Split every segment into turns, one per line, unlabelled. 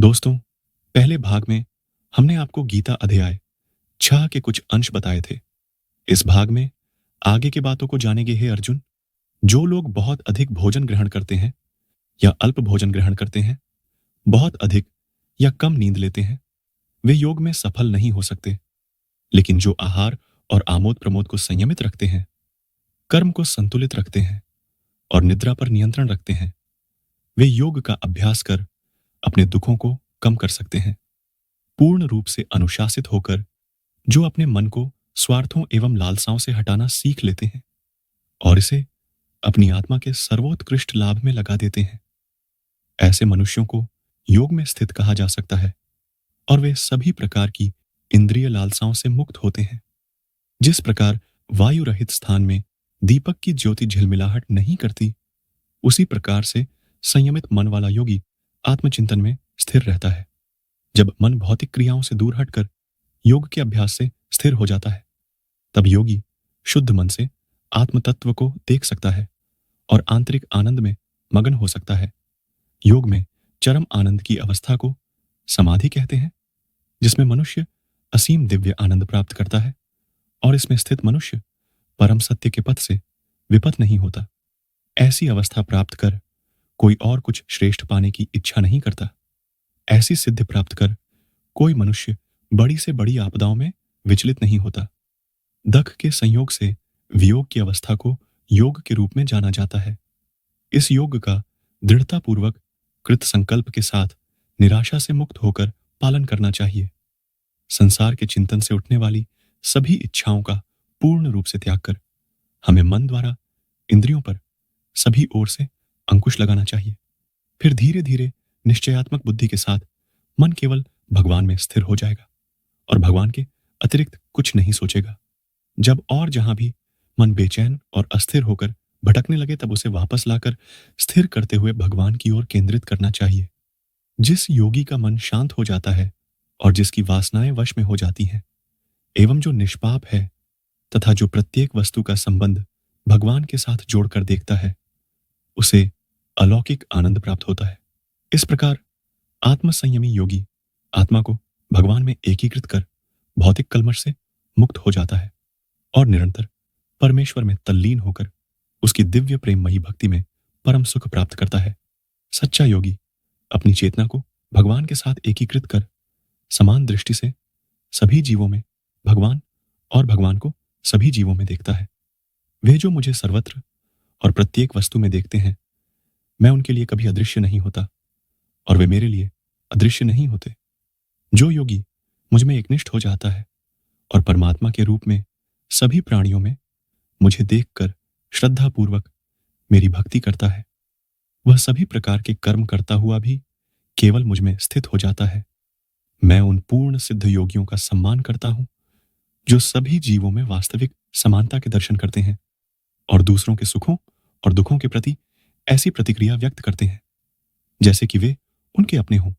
दोस्तों, पहले भाग में हमने आपको गीता अध्याय 6 के कुछ अंश बताए थे। इस भाग में आगे की बातों को जानेंगे। हे अर्जुन, जो लोग बहुत अधिक भोजन ग्रहण करते हैं या अल्प भोजन ग्रहण करते हैं, बहुत अधिक या कम नींद लेते हैं, वे योग में सफल नहीं हो सकते। लेकिन जो आहार और आमोद प्रमोद को संयमित रखते हैं, कर्म को संतुलित रखते हैं और निद्रा पर नियंत्रण रखते हैं, वे योग का अभ्यास कर अपने दुखों को कम कर सकते हैं। पूर्ण रूप से अनुशासित होकर जो अपने मन को स्वार्थों एवं लालसाओं से हटाना सीख लेते हैं और इसे अपनी आत्मा के सर्वोत्कृष्ट लाभ में लगा देते हैं, ऐसे मनुष्यों को योग में स्थित कहा जा सकता है और वे सभी प्रकार की इंद्रिय लालसाओं से मुक्त होते हैं। जिस प्रकार वायु रहित स्थान में दीपक की ज्योति झिलमिलाहट नहीं करती, उसी प्रकार से संयमित मन वाला योगी आत्मचिंतन में स्थिर रहता है। जब मन भौतिक क्रियाओं से दूर हटकर योग के अभ्यास से स्थिर हो जाता है, तब योगी शुद्ध मन से आत्म तत्व को देख सकता है और आंतरिक आनंद में मगन हो सकता है। योग में चरम आनंद की अवस्था को समाधि कहते हैं, जिसमें मनुष्य असीम दिव्य आनंद प्राप्त करता है और इसमें स्थित मनुष्य परम सत्य के पथ से विपथ नहीं होता। ऐसी अवस्था प्राप्त कर कोई और कुछ श्रेष्ठ पाने की इच्छा नहीं करता। ऐसी सिद्धि प्राप्त कर कोई मनुष्य बड़ी से बड़ी आपदाओं में विचलित नहीं होता। दख के संयोग से वियोग की अवस्था को योग के रूप में जाना जाता है। इस योग का दृढ़तापूर्वक कृत संकल्प के साथ निराशा से मुक्त होकर पालन करना चाहिए। संसार के चिंतन से उठने वाली सभी इच्छाओं का पूर्ण रूप से त्याग कर हमें मन द्वारा इंद्रियों पर सभी ओर से अंकुश लगाना चाहिए। फिर धीरे धीरे निश्चयात्मक बुद्धि के साथ मन केवल भगवान में स्थिर हो जाएगा और भगवान के अतिरिक्त कुछ नहीं सोचेगा। जब और जहां भी मन बेचैन और अस्थिर होकर भटकने लगे, तब उसे वापस लाकर स्थिर करते हुए भगवान की ओर केंद्रित करना चाहिए। जिस योगी का मन शांत हो जाता है और जिसकी वासनाएं वश में हो जाती हैं, एवं जो निष्पाप है तथा जो प्रत्येक वस्तु का संबंध भगवान के साथ जोड़कर देखता है, उसे अलौकिक आनंद प्राप्त होता है। इस प्रकार आत्मसंयमी योगी आत्मा को भगवान में एकीकृत कर भौतिक कल्मश से मुक्त हो जाता है और निरंतर परमेश्वर में तल्लीन होकर उसकी दिव्य प्रेममयी भक्ति में परम सुख प्राप्त करता है। सच्चा योगी अपनी चेतना को भगवान के साथ एकीकृत कर समान दृष्टि से सभी जीवों में भगवान और भगवान को सभी जीवों में देखता है। वे जो मुझे सर्वत्र और प्रत्येक वस्तु में देखते हैं, मैं उनके लिए कभी अदृश्य नहीं होता और वे मेरे लिए अदृश्य नहीं होते। जो योगी मुझ में एकनिष्ठ हो जाता है और परमात्मा के रूप में सभी प्राणियों में मुझे देखकर श्रद्धापूर्वक मेरी भक्ति करता है, वह सभी प्रकार के कर्म करता हुआ भी केवल मुझ में स्थित हो जाता है। मैं उन पूर्ण सिद्ध योगियों का सम्मान करता हूं जो सभी जीवों में वास्तविक समानता के दर्शन करते हैं और दूसरों के सुखों और दुखों के प्रति ऐसी प्रतिक्रिया व्यक्त करते हैं जैसे कि वे उनके अपने हों।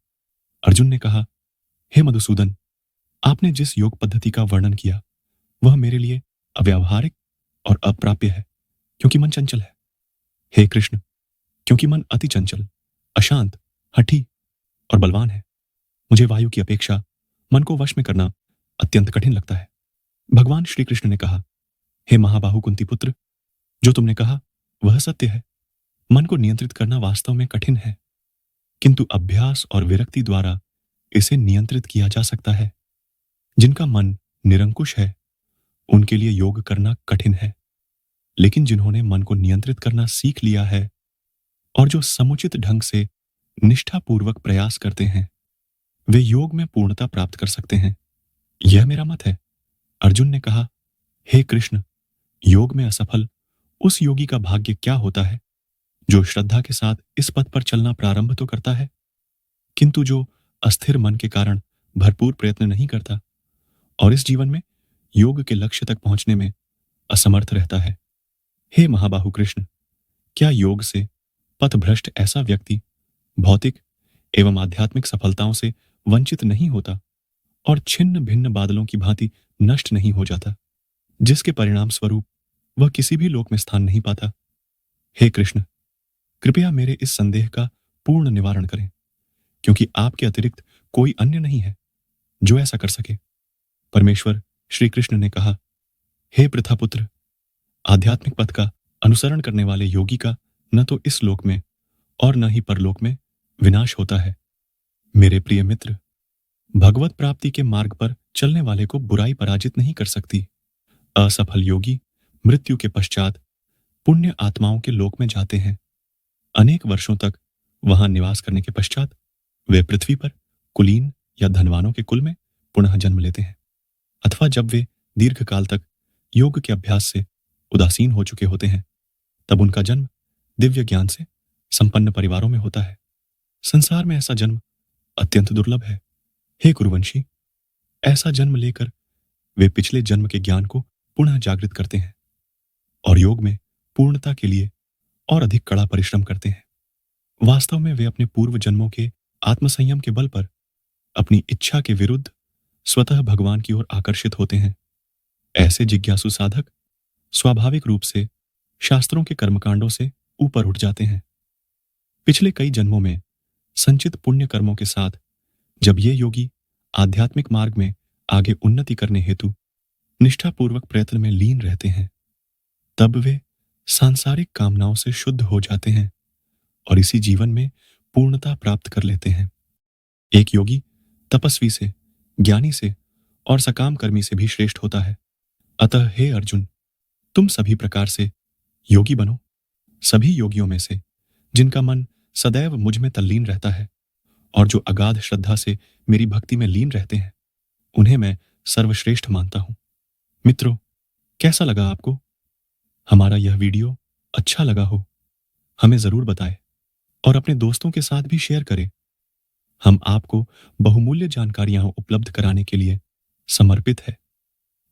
अर्जुन ने कहा, हे मधुसूदन, आपने जिस योग पद्धति का वर्णन किया वह मेरे लिए अव्यावहारिक और अप्राप्य है, क्योंकि मन चंचल है। हे कृष्ण, क्योंकि मन अति चंचल, अशांत, हठी और बलवान है, मुझे वायु की अपेक्षा मन को वश में करना अत्यंत कठिन लगता है। भगवान श्री कृष्ण ने कहा, हे महाबाहु कुंती पुत्र, जो तुमने कहा वह सत्य है। मन को नियंत्रित करना वास्तव में कठिन है, किंतु अभ्यास और विरक्ति द्वारा इसे नियंत्रित किया जा सकता है। जिनका मन निरंकुश है, उनके लिए योग करना कठिन है, लेकिन जिन्होंने मन को नियंत्रित करना सीख लिया है और जो समुचित ढंग से निष्ठापूर्वक प्रयास करते हैं, वे योग में पूर्णता प्राप्त कर सकते हैं। यह मेरा मत है। अर्जुन ने कहा, हे कृष्ण, योग में असफल उस योगी का भाग्य क्या होता है जो श्रद्धा के साथ इस पथ पर चलना प्रारंभ तो करता है, किंतु जो अस्थिर मन के कारण भरपूर प्रयत्न नहीं करता और इस जीवन में योग के लक्ष्य तक पहुंचने में असमर्थ रहता है। हे महाबाहु कृष्ण, क्या योग से पथभ्रष्ट ऐसा व्यक्ति भौतिक एवं आध्यात्मिक सफलताओं से वंचित नहीं होता और छिन्न भिन्न बादलों की भांति नष्ट नहीं हो जाता, जिसके परिणाम स्वरूप वह किसी भी लोक में स्थान नहीं पाता? हे कृष्ण, कृपया मेरे इस संदेह का पूर्ण निवारण करें। क्योंकि आपके अतिरिक्त कोई अन्य नहीं है जो ऐसा कर सके। परमेश्वर श्री कृष्ण ने कहा, हे पृथापुत्र, आध्यात्मिक पथ का अनुसरण करने वाले योगी का न तो इस लोक में और न ही परलोक में विनाश होता है। मेरे प्रिय मित्र, भगवत प्राप्ति के मार्ग पर चलने वाले को बुराई पराजित नहीं कर सकती। असफल योगी मृत्यु के पश्चात पुण्य आत्माओं के लोक में जाते हैं। अनेक वर्षों तक वहां निवास करने के पश्चात वे पृथ्वी पर कुलीन या धनवानों के कुल में पुनः जन्म लेते हैं, अथवा जब वे दीर्घ काल तक योग के अभ्यास से उदासीन हो चुके होते हैं, तब उनका जन्म दिव्य ज्ञान से संपन्न परिवारों में होता है। संसार में ऐसा जन्म अत्यंत दुर्लभ है। हे कुरुवंशी, ऐसा जन्म लेकर वे पिछले जन्म के ज्ञान को पुनः जागृत करते हैं और योग में पूर्णता के लिए और अधिक कड़ा परिश्रम करते हैं। वास्तव में वे अपने पूर्व जन्मों के आत्मसंयम के बल पर अपनी इच्छा के विरुद्ध स्वतः भगवान की ओर आकर्षित होते हैं। ऐसे जिज्ञासु साधक स्वाभाविक रूप से शास्त्रों के कर्मकांडों से ऊपर उठ जाते हैं। पिछले कई जन्मों में संचित पुण्य कर्मों के साथ जब ये योगी आध्यात्मिक मार्ग में आगे उन्नति करने हेतु निष्ठापूर्वक प्रयत्न में लीन रहते हैं, तब वे सांसारिक कामनाओं से शुद्ध हो जाते हैं और इसी जीवन में पूर्णता प्राप्त कर लेते हैं। एक योगी तपस्वी से, ज्ञानी से और सकाम कर्मी से भी श्रेष्ठ होता है। अतः हे अर्जुन, तुम सभी प्रकार से योगी बनो। सभी योगियों में से जिनका मन सदैव मुझ में तल्लीन रहता है और जो अगाध श्रद्धा से मेरी भक्ति में लीन रहते हैं, उन्हें मैं सर्वश्रेष्ठ मानता हूं। मित्रों, कैसा लगा आपको? हमारा यह वीडियो अच्छा लगा हो, हमें जरूर बताएं और अपने दोस्तों के साथ भी शेयर करें। हम आपको बहुमूल्य जानकारियां उपलब्ध कराने के लिए समर्पित है।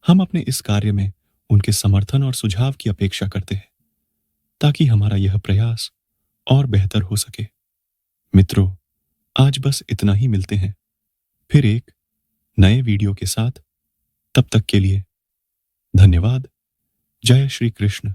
हम अपने इस कार्य में उनके समर्थन और सुझाव की अपेक्षा करते हैं, ताकि हमारा यह प्रयास और बेहतर हो सके। मित्रों, आज बस इतना ही। मिलते हैं फिर एक नए वीडियो के साथ। तब तक के लिए धन्यवाद। जय श्री कृष्ण।